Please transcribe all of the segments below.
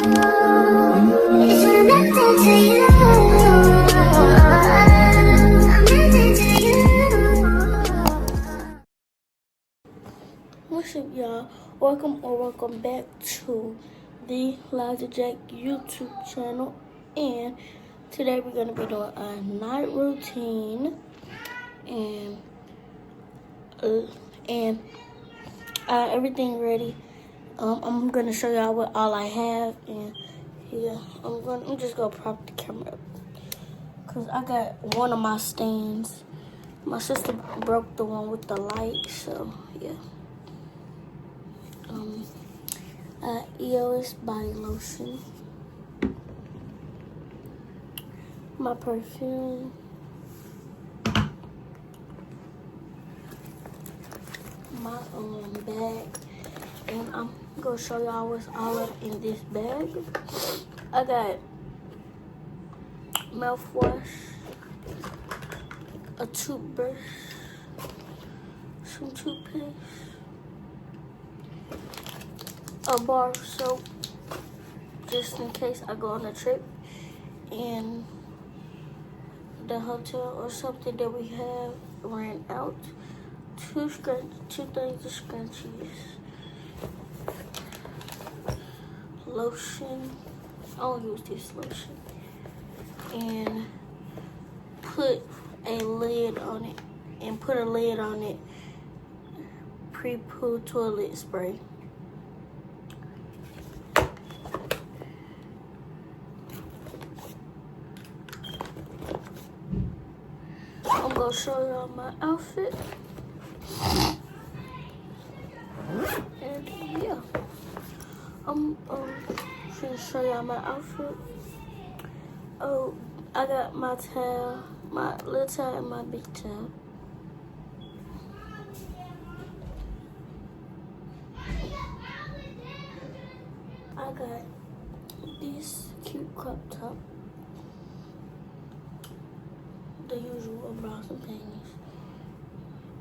It's connected to you. I'm connected to you. What's up, y'all? Welcome back to the Liza Jack YouTube channel. And today we're gonna be doing a night routine, and everything ready. I'm gonna show y'all what all I have, and yeah, I'm just gonna prop the camera up because I got one of my stands. My sister broke the one with the light, so yeah. EOS body lotion, my perfume, my bag, and I'm gonna show y'all what's all up in this bag. I got mouthwash, a toothbrush, some toothpaste, a bar of soap, just in case I go on a trip and the hotel or something that we have ran out. Two things of scrunchies, lotion. I'll use this lotion, and put a lid on it. Pre-poo toilet spray. I'm gonna show y'all my outfit. And yeah, I'm gonna show y'all my outfit. Oh, I got my towel, my little towel and my big towel. I got this cute crop top, the usual bras and panties,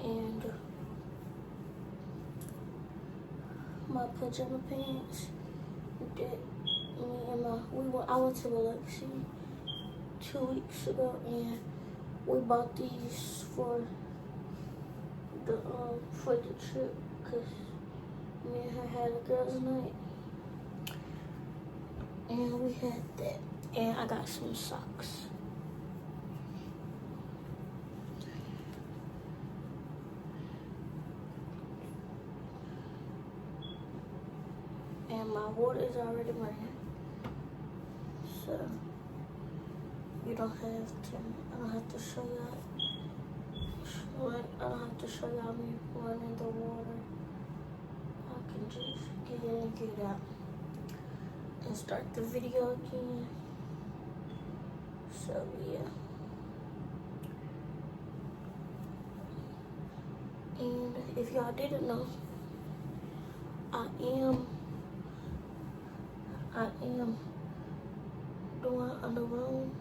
and my pajama pants that I went to Biloxi 2 weeks ago, and we bought these for the trip because me and her had a girls' night, and we had that. And I got some socks. And my water is already running, so I don't have to show y'all me running the water. I can just get in and get out and start the video again. So yeah. And if y'all didn't know, I am doing a new room.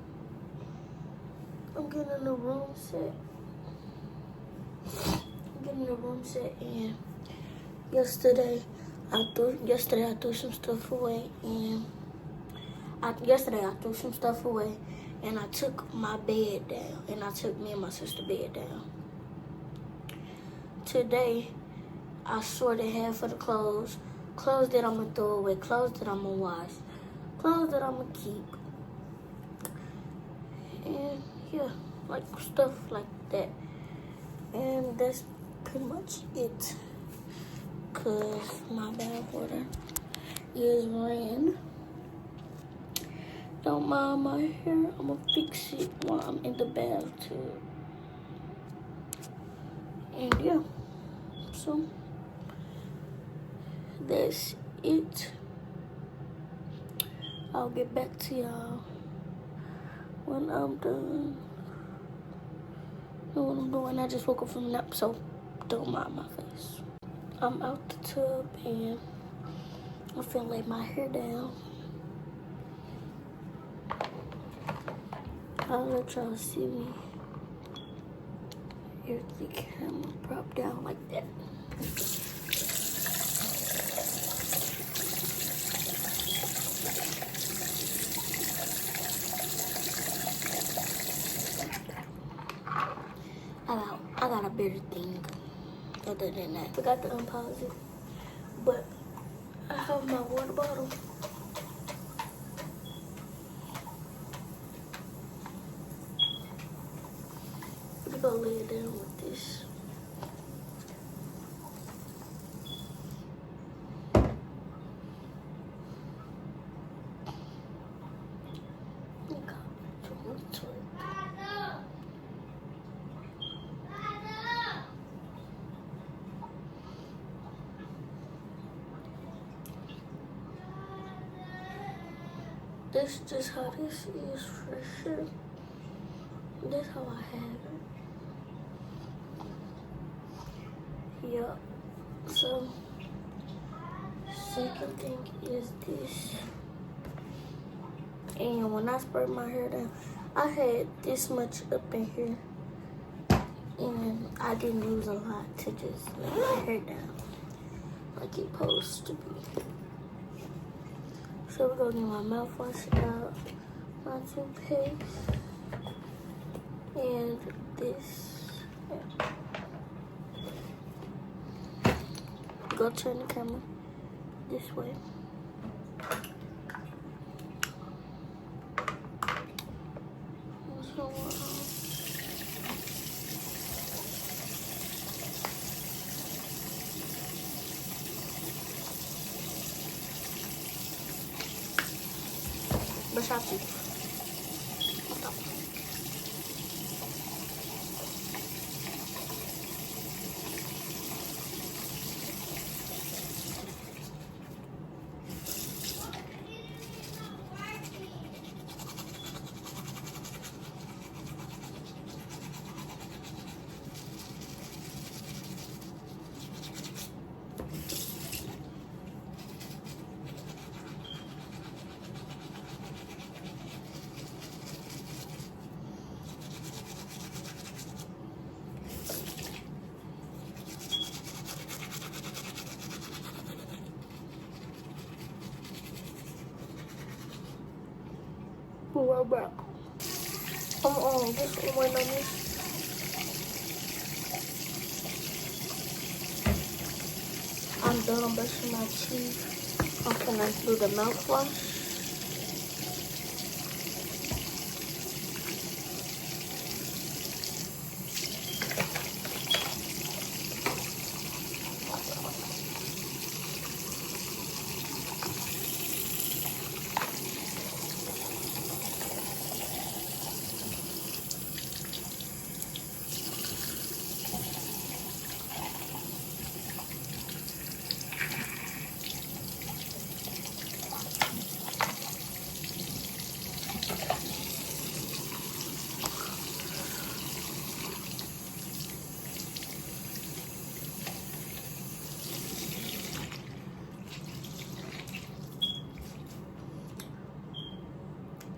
I'm getting a new room set. And yesterday I threw some stuff away, and I took my bed down, and I took me and my sister's bed down. Today I sorted half of the clothes that I'm gonna throw away, clothes that I'm gonna wash, clothes that I'm gonna keep, and yeah, like stuff like that. And that's pretty much it, cause my bath water is ran. Don't mind my hair, I'm gonna fix it while I'm in the bathtub. And yeah, so that's it. I'll get back to y'all when I'm done. Know what I'm doing? I just woke up from a nap, so don't mind my face. I'm out the tub, and I'm finna lay my hair down. I'll let y'all see me if the camera prop down like that. other than that. Forgot to unpause it. But I have my water bottle. We're gonna lay it down with this. This is how this is for sure. That's how I have it. Yup. So, second thing is this. And when I sprayed my hair down, I had this much up in here. And I didn't use a lot to just lay my hair down like it's supposed to be. So we're gonna get my mouthwash out, my toothpaste, and this. Yeah. Go turn the camera this way. So, Bashapi. We're back. I'm just waiting on this. I'm done brushing my teeth. I'm gonna do the mouthwash.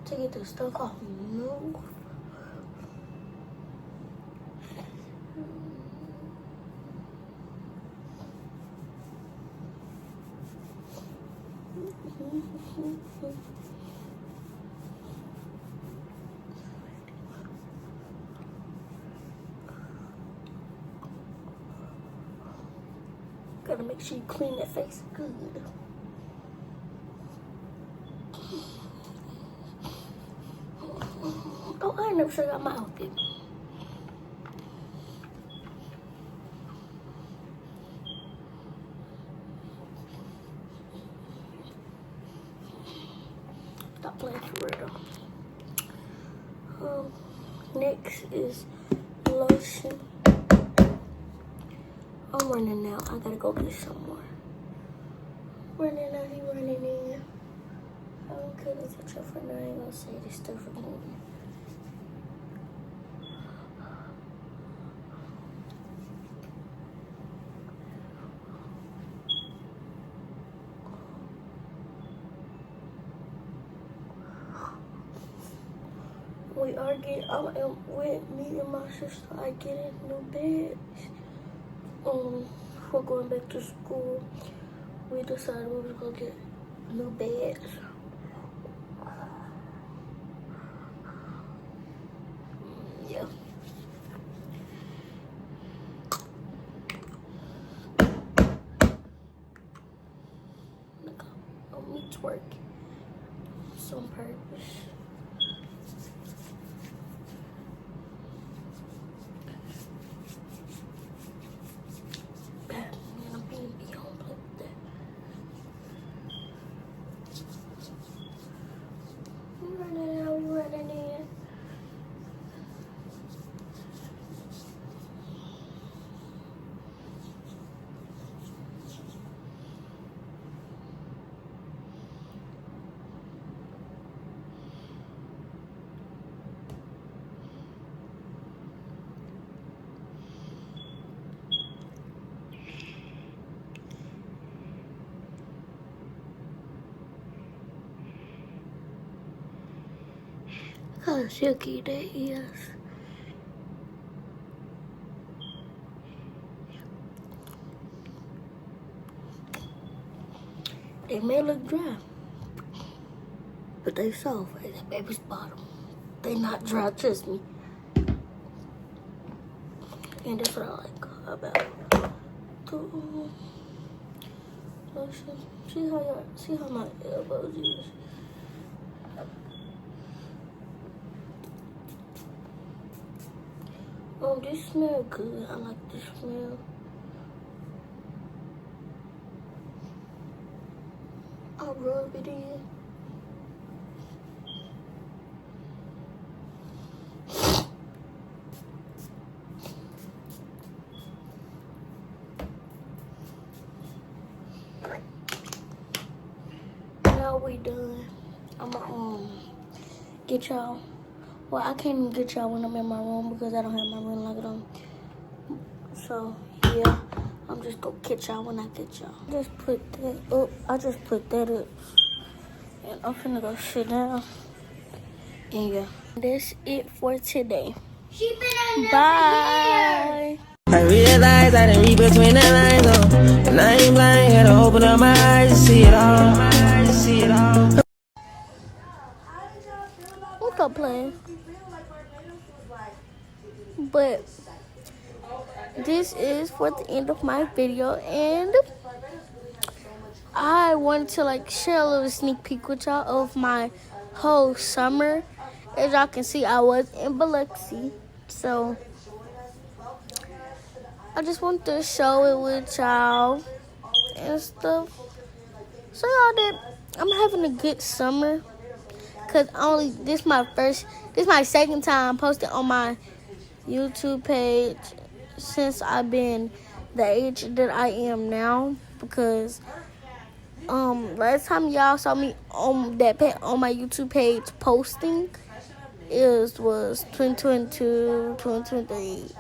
To get the stuff off my nose. Gotta make sure you clean that face good. Oh, I ain't never showed out my outfit. Stop playing for real. Next is lotion. I'm running now. I gotta go get some more. Running out, he running in. I don't care if it's a for now. I ain't gonna say this stuff again. We are getting, with me and my sister, I getting new beds. We're going back to school. We decided we was gonna get new beds. Yeah. twerk. It's on purpose. I'm being beyond like that. We running out, we running in. How silky that is. They may look dry, but they soft as a baby's bottom. They not dry, trust me. And that's what I like about the lotion. See how my elbows is. Oh, this smells good. I like the smell. I'll rub it in. Now we done. I'ma get y'all. Well, I can't even get y'all when I'm in my room because I don't have my ring light on. So yeah, I'm just gonna catch y'all when I get y'all. Just put that up. I just put that up. And I'm finna go sit down. And yeah, that's it for today. Bye. I realize I didn't read between the lines, oh. And I ain't blind, had to open up my eyes to see it all. What's up, playing? But this is for the end of my video, and I wanted to like share a little sneak peek with y'all of my whole summer. As y'all can see, I was in Biloxi, so I just wanted to show it with y'all and stuff. So y'all that I'm having a good summer, cause this my second time posting on my YouTube page since I've been the age that I am now, because last time y'all saw me on on my YouTube page posting was 2022, 2023,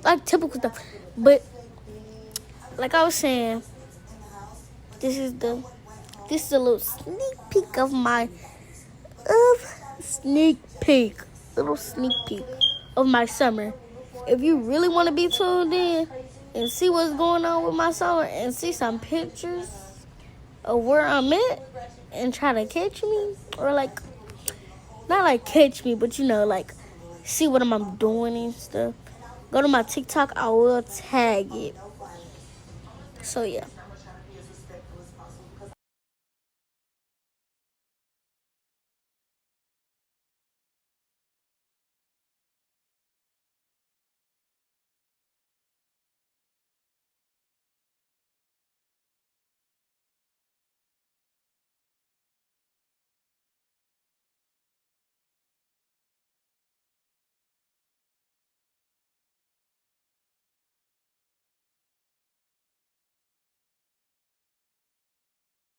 like typical stuff. But like I was saying, this is a little sneak peek of my little sneak peek of my summer. If you really want to be tuned in and see what's going on with my summer and see some pictures of where I'm at and try to catch me, or like not like catch me, but you know, like see what I'm doing and stuff, go to my TikTok. I will tag it. So yeah.